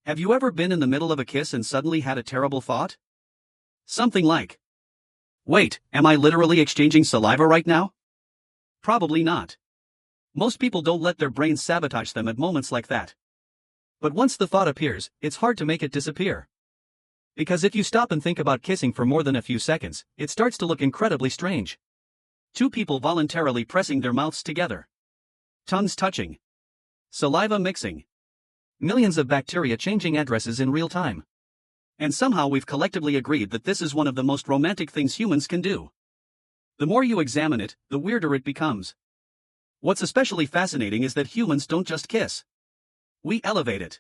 Have you ever been in the middle of a kiss and suddenly had a terrible thought? Something like, wait, am I literally exchanging saliva right now? Probably not. Most people don't let their brains sabotage them at moments like that. But once the thought appears, it's hard to make it disappear. Because if you stop and think about kissing for more than a few seconds, it starts to look incredibly strange. Two people voluntarily pressing their mouths together. Tongues touching. Saliva mixing. Millions of bacteria changing addresses in real time. And somehow we've collectively agreed that this is one of the most romantic things humans can do. The more you examine it, the weirder it becomes. What's especially fascinating is that humans don't just kiss. We elevate it.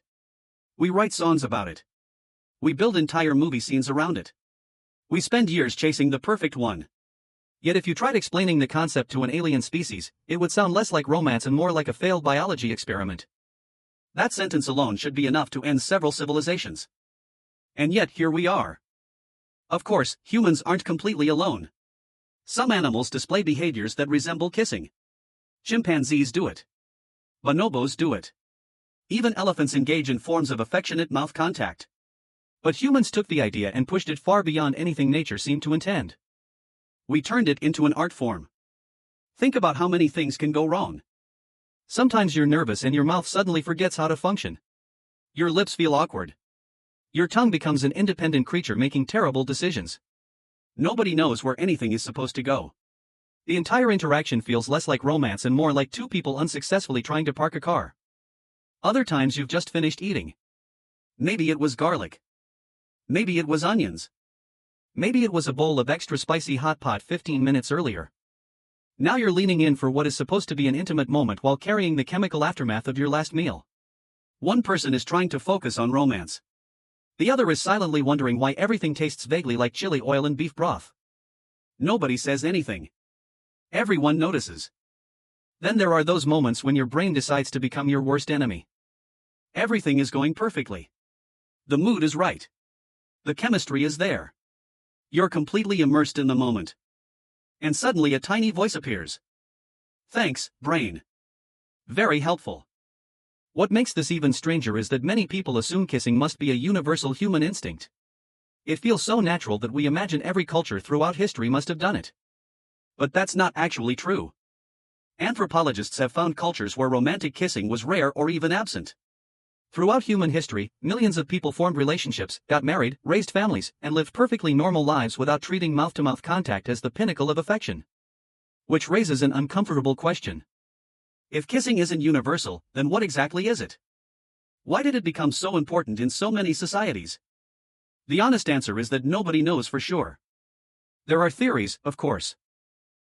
We write songs about it. We build entire movie scenes around it. We spend years chasing the perfect one. Yet if you tried explaining the concept to an alien species, it would sound less like romance and more like a failed biology experiment. That sentence alone should be enough to end several civilizations. And yet here we are. Of course, humans aren't completely alone. Some animals display behaviors that resemble kissing. Chimpanzees do it. Bonobos do it. Even elephants engage in forms of affectionate mouth contact. But humans took the idea and pushed it far beyond anything nature seemed to intend. We turned it into an art form. Think about how many things can go wrong. Sometimes you're nervous and your mouth suddenly forgets how to function. Your lips feel awkward. Your tongue becomes an independent creature making terrible decisions. Nobody knows where anything is supposed to go. The entire interaction feels less like romance and more like two people unsuccessfully trying to park a car. Other times you've just finished eating. Maybe it was garlic. Maybe it was onions. Maybe it was a bowl of extra spicy hot pot 15 minutes earlier. Now you're leaning in for what is supposed to be an intimate moment while carrying the chemical aftermath of your last meal. One person is trying to focus on romance. The other is silently wondering why everything tastes vaguely like chili oil and beef broth. Nobody says anything. Everyone notices. Then there are those moments when your brain decides to become your worst enemy. Everything is going perfectly. The mood is right. The chemistry is there. You're completely immersed in the moment. And suddenly a tiny voice appears. Thanks, brain. Very helpful. What makes this even stranger is that many people assume kissing must be a universal human instinct. It feels so natural that we imagine every culture throughout history must have done it. But that's not actually true. Anthropologists have found cultures where romantic kissing was rare or even absent. Throughout human history, millions of people formed relationships, got married, raised families, and lived perfectly normal lives without treating mouth-to-mouth contact as the pinnacle of affection. Which raises an uncomfortable question. If kissing isn't universal, then what exactly is it? Why did it become so important in so many societies? The honest answer is that nobody knows for sure. There are theories, of course.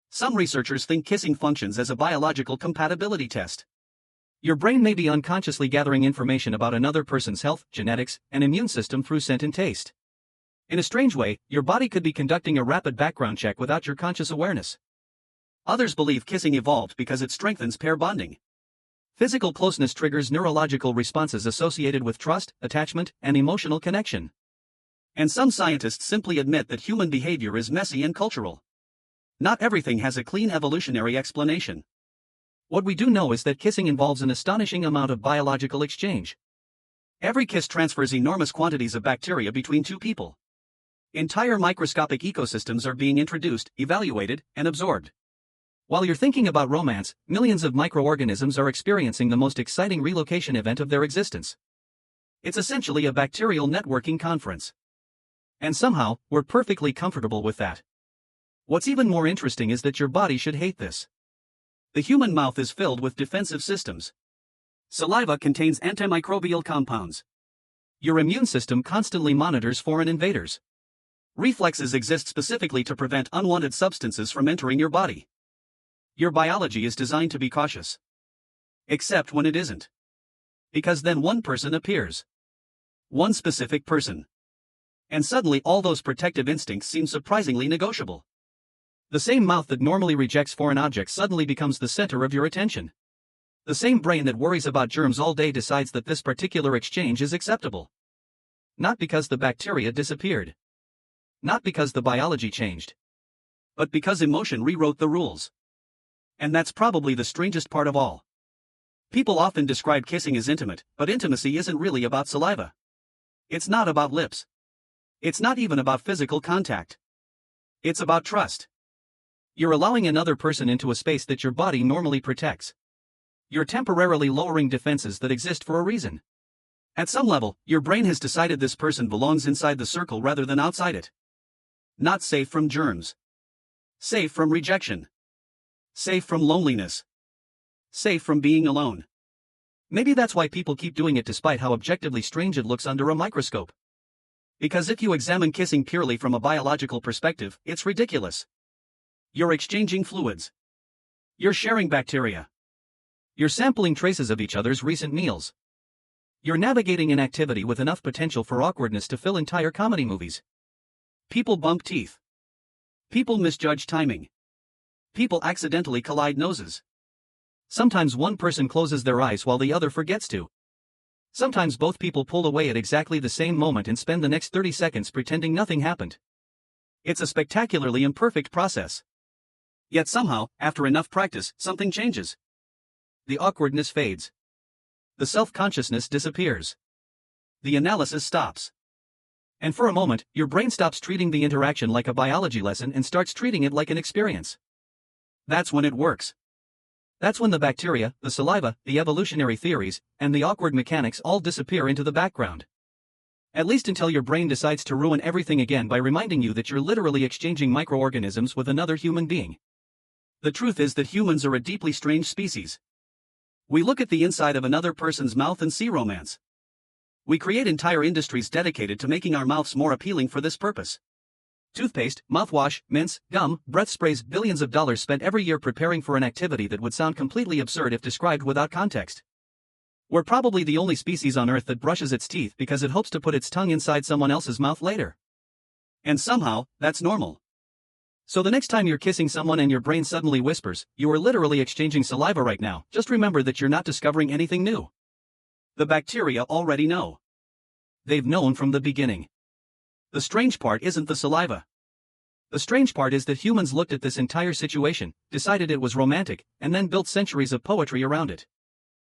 Some researchers think kissing functions as a biological compatibility test. Your brain may be unconsciously gathering information about another person's health, genetics, and immune system through scent and taste. In a strange way, your body could be conducting a rapid background check without your conscious awareness. Others believe kissing evolved because it strengthens pair bonding. Physical closeness triggers neurological responses associated with trust, attachment, and emotional connection. And some scientists simply admit that human behavior is messy and cultural. Not everything has a clean evolutionary explanation. What we do know is that kissing involves an astonishing amount of biological exchange. Every kiss transfers enormous quantities of bacteria between two people. Entire microscopic ecosystems are being introduced, evaluated, and absorbed. While you're thinking about romance, millions of microorganisms are experiencing the most exciting relocation event of their existence. It's essentially a bacterial networking conference. And somehow, we're perfectly comfortable with that. What's even more interesting is that your body should hate this. The human mouth is filled with defensive systems. Saliva contains antimicrobial compounds. Your immune system constantly monitors foreign invaders. Reflexes exist specifically to prevent unwanted substances from entering your body. Your biology is designed to be cautious. Except when it isn't. Because then one person appears. One specific person. And suddenly all those protective instincts seem surprisingly negotiable. The same mouth that normally rejects foreign objects suddenly becomes the center of your attention. The same brain that worries about germs all day decides that this particular exchange is acceptable. Not because the bacteria disappeared. Not because the biology changed. But because emotion rewrote the rules. And that's probably the strangest part of all. People often describe kissing as intimate, but intimacy isn't really about saliva. It's not about lips. It's not even about physical contact. It's about trust. You're allowing another person into a space that your body normally protects. You're temporarily lowering defenses that exist for a reason. At some level, your brain has decided this person belongs inside the circle rather than outside it. Not safe from germs. Safe from rejection. Safe from loneliness. Safe from being alone. Maybe that's why people keep doing it despite how objectively strange it looks under a microscope. Because if you examine kissing purely from a biological perspective, it's ridiculous. You're exchanging fluids. You're sharing bacteria. You're sampling traces of each other's recent meals. You're navigating an activity with enough potential for awkwardness to fill entire comedy movies. People bump teeth. People misjudge timing. People accidentally collide noses. Sometimes one person closes their eyes while the other forgets to. Sometimes both people pull away at exactly the same moment and spend the next 30 seconds pretending nothing happened. It's a spectacularly imperfect process. Yet somehow, after enough practice, something changes. The awkwardness fades. The self-consciousness disappears. The analysis stops. And for a moment, your brain stops treating the interaction like a biology lesson and starts treating it like an experience. That's when it works. That's when the bacteria, the saliva, the evolutionary theories, and the awkward mechanics all disappear into the background. At least until your brain decides to ruin everything again by reminding you that you're literally exchanging microorganisms with another human being. The truth is that humans are a deeply strange species. We look at the inside of another person's mouth and see romance. We create entire industries dedicated to making our mouths more appealing for this purpose. Toothpaste, mouthwash, mints, gum, breath sprays, billions of dollars spent every year preparing for an activity that would sound completely absurd if described without context. We're probably the only species on Earth that brushes its teeth because it hopes to put its tongue inside someone else's mouth later. And somehow, that's normal. So the next time you're kissing someone and your brain suddenly whispers, "You are literally exchanging saliva right now," just remember that you're not discovering anything new. The bacteria already know. They've known from the beginning. The strange part isn't the saliva. The strange part is that humans looked at this entire situation, decided it was romantic, and then built centuries of poetry around it.